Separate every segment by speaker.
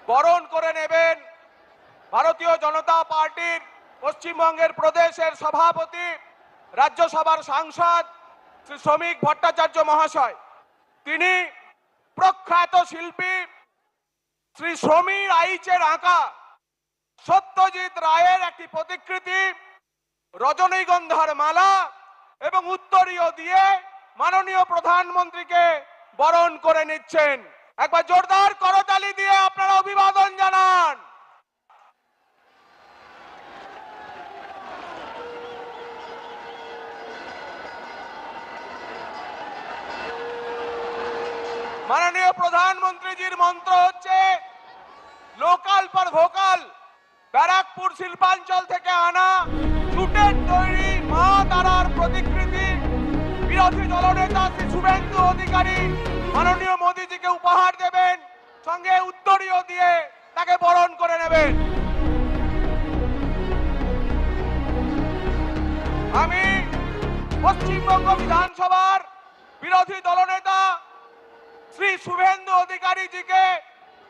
Speaker 1: বরণ করে নেবেন ভারতীয় জনতা পার্টির পশ্চিমবঙ্গের প্রদেশের সভাপতি, রাজ্যসভার সাংসদ শ্রী শ্রমিক ভট্টাচার্য মহাশয়। তিনি প্রখ্যাত শিল্পী শ্রী সমীর আইচের আঁকা সত্যজিৎ রায়ের একটি প্রতিকৃতি রজনীগন্ধার মালা এবং উত্তরীয় দিয়ে মাননীয় প্রধানমন্ত্রীকে বরণ করে নিচ্ছেন। একবার জোরদার করতালি দিয়ে আপনারা অভিবাদন জানান। মাননীয় প্রধানমন্ত্রীজির মন্ত্র হচ্ছে লোকাল ফর ভোকাল। ব্যারাকপুর শিল্পাঞ্চল থেকে আনা জুটের তৈরি মা তারার প্রতিকৃতি বিরোধী দলনেতা শ্রী শুভেন্দু অধিকারী মাননীয় মোদীজিকে উপহার দেবেন, সঙ্গে উত্তরীয় দিয়ে তাকে বরণ করে নেবেন। আমি পশ্চিমবঙ্গ বিধানসভার বিরোধী দলনেতা শ্রী শুভেন্দু অধিকারীজিকে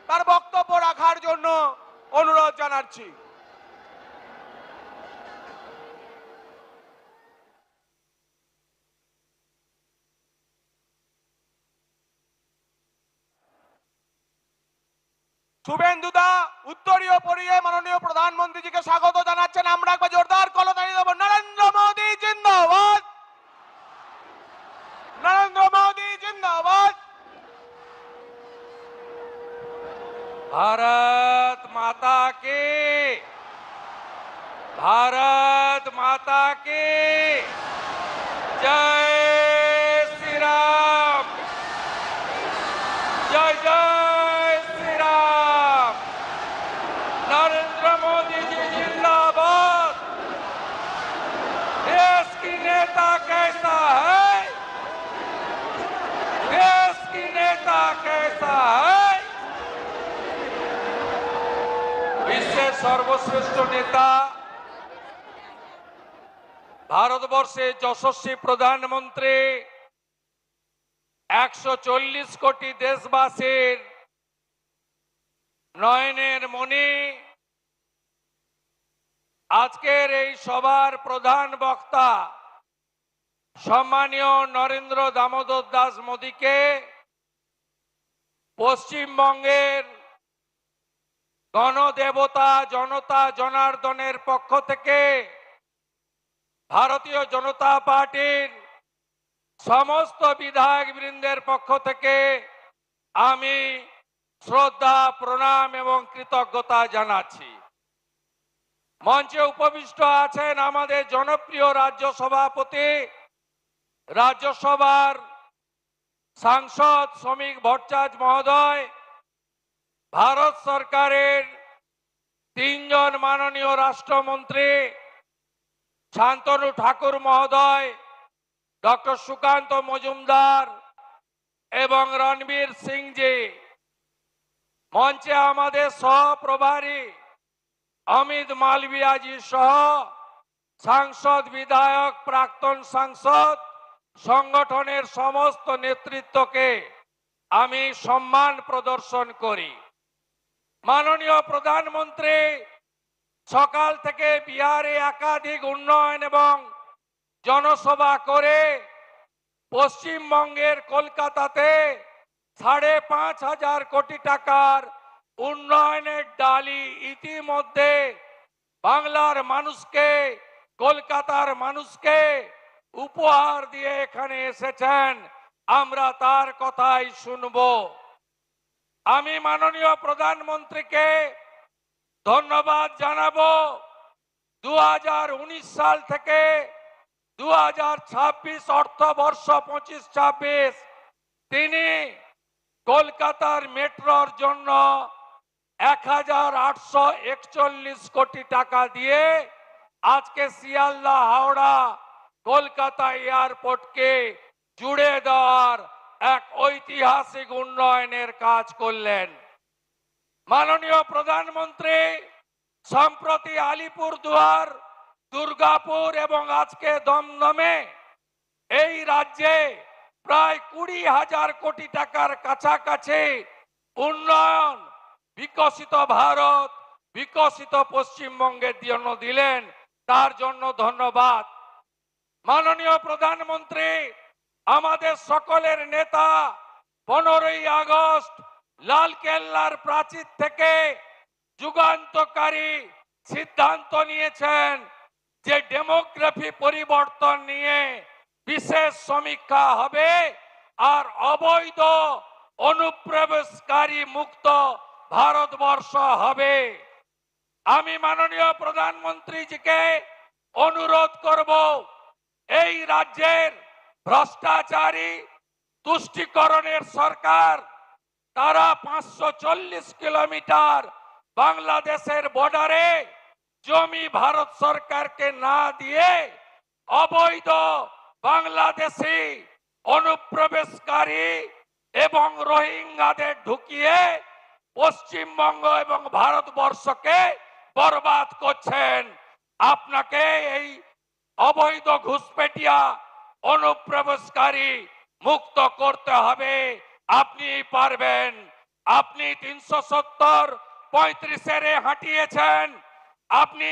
Speaker 1: তার বক্তব্য রাখার জন্য অনুরোধ জানাচ্ছি। শুভেন্দুদা উত্তরীয় পরিয়ে মাননীয় প্রধানমন্ত্রীজিকে স্বাগত জানাচ্ছেন। আমরা একবার জোরদার করতালি দেব। নরেন্দ্র মোদী জিন্দাবাদ, নরেন্দ্র মোদী জিন্দাবাদ।
Speaker 2: भारत माता की, भारत माता की जय श्री राम, जय जय श्री राम। नरेंद्र मोदी जी जिंदाबाद। देश की नेता कैसा है, देश की नेता कैसा है। বিশ্বের সর্বশ্রেষ্ঠ নেতা, ভারতবর্ষের যশস্বী প্রধানমন্ত্রী, 140 কোটি দেশবাসীর নয়নের মণি, আজকের এই সভার প্রধান বক্তা সম্মানীয় নরেন্দ্র দামোদর দাস মোদীকে পশ্চিমবঙ্গের গণদেবতা জনতা জনার্দনের পক্ষ থেকে ভারতীয় জনতা পার্টির সমস্ত বিধায়ক বৃন্দের পক্ষ থেকে আমি শ্রদ্ধা প্রণাম এবং কৃতজ্ঞতা জানাচ্ছি। মঞ্চে উপবিষ্ট আছেন আমাদের জনপ্রিয় রাজ্য সভাপতি, রাজ্যসভার সাংসদ শ্রমিক ভট্টাচার্য মহোদয়, ভারত সরকারের 3 জন মাননীয় রাষ্ট্রমন্ত্রী শান্তনু ঠাকুর মহোদয়, ডক্টর সুকান্ত মজুমদার এবং রণবীর সিং জি। মঞ্চে আমাদের সহপ্রভারী অমিত মালভিয়া জি সহ সাংসদ, বিধায়ক, প্রাক্তন সাংসদ, সংগঠনের সমস্ত নেতৃত্বকে আমি সম্মান প্রদর্শন করি। মাননীয় প্রধানমন্ত্রী সকাল থেকে বিহারে একাধিক উন্নয়ন এবং জনসভা করে পশ্চিমবঙ্গের কলকাতাতে 5,500 কোটি টাকার উন্নয়নের ডালি ইতিমধ্যে বাংলার মানুষকে, কলকাতার মানুষকে উপহার দিয়ে এখানে এসেছেন। আমরা তার কথাই শুনব। আমি মাননীয় প্রধানমন্ত্রীকে ধন্যবাদ জানাবো। 2019 সাল থেকে 2026 অর্থবর্ষ 25-26 তিনি কলকাতার মেট্রোর জন্য 1,841 কোটি টাকা দিয়ে আজকে শিয়ালদা হাওড়া কলকাতা এয়ারপোর্টকে জুড়ে দেওয়ার এক ঐতিহাসিক উন্নয়নের কাজ করলেন। মাননীয় প্রধানমন্ত্রী সম্প্রতি আলিপুরদুয়ার, দুর্গাপুর এবং আজকে দমদমে এই রাজ্যে প্রায় 20,000 কোটি টাকার কাছাকাছি উন্নয়ন বিকশিত ভারত, বিকশিত পশ্চিমবঙ্গের জন্য দিলেন, তার জন্য ধন্যবাদ। মাননীয় প্রধানমন্ত্রী, আমাদের সকলের নেতা 15ই আগস্ট লালকেল্লার প্রাচীর থেকে যুগান্তকারী সিদ্ধান্ত নিয়েছেন যে ডেমোগ্রাফি পরিবর্তন নিয়ে বিশেষ সমীক্ষা হবে আর অবৈধ অনুপ্রবেশকারী মুক্ত ভারতবর্ষ হবে। আমি মাননীয় প্রধানমন্ত্রীজিকে অনুরোধ করব, এই রাজ্যের ভ্রষ্টাচারী তুষ্টিকরণের সরকার, তারা 540 কিলোমিটার বাংলাদেশের বর্ডারে জমি ভারত সরকারকে না দিয়ে অবৈধ বাংলাদেশি অনুপ্রবেশকারী এবং রোহিঙ্গাদের ঢুকিয়ে পশ্চিমবঙ্গ এবং ভারতবর্ষকে বরবাদ করছেন। আপনাকে এই অবৈধ ঘুষপেটিয়া অনুপ্রবেশকারী মুক্ত করতে হবে। আপনি পারবেন। আপনি 370 35 হাঁটিয়েছেন, আপনি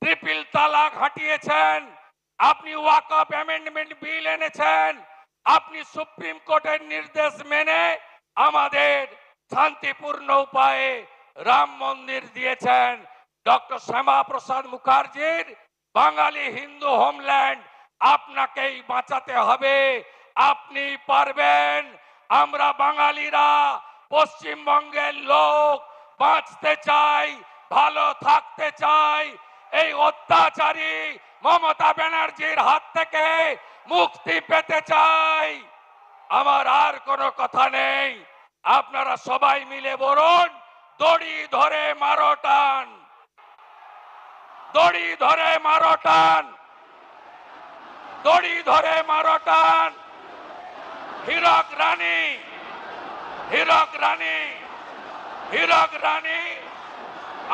Speaker 2: ট্রিপল তালাক হাঁটিয়েছেন, আপনি ওয়াকফ অ্যামেন্ডমেন্ট বিল এনেছেন, আপনি সুপ্রিম কোর্টের নির্দেশ মেনে আমাদের শান্তিপূর্ণ উপায়ে রাম মন্দির দিয়েছেন। ডক্টর শ্যামা প্রসাদ মুখার্জির বাঙালি হিন্দু হোমল্যান্ড আপনাকেই বাঁচাতে হবে। আপনি পারবেন। আমরা বাঙালিরা, পশ্চিমবঙ্গের লোক বাঁচতে চাই, ভালো থাকতে চাই। এই অত্যাচারী মমতা ব্যানার্জির হাত থেকে মুক্তি পেতে চাই। আমার আর কোনো কথা নেই। আপনারা সবাই মিলে বলুন, দড়ি ধরে মারো টান, দড়ি ধরে মারো টান, দড়ি ধরে মারো টান। হীরক রানী, হীরক রানী, হীরক রানী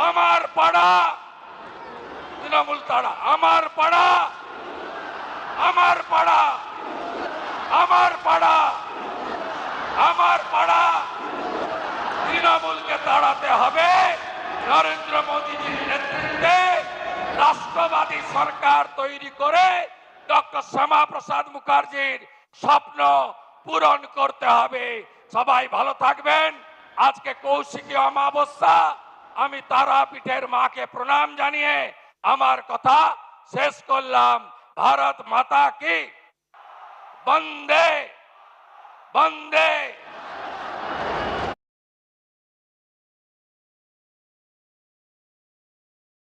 Speaker 2: আমার পাড়া, তৃণমূল তাড়া আমার পাড়া, আমার পাড়া, আমার পাড়া, আমার পাড়া। তৃণমূলকে তাড়াতে হবে। নরেন্দ্র মোদীজির নেতৃত্বে রাষ্ট্রবাদী সরকার তৈরি করে ডক্টর শ্যামা প্রসাদ মুখার্জির স্বপ্ন পূরণ করতে হবে। সবাই ভালো থাকবেন। আজকে কৌশিকী অমাবস্যা। আমি তারাপীঠের মাকে প্রণাম জানিয়ে আমার কথা শেষ করলাম। ভারত মাতা কি, বন্দে বন্দে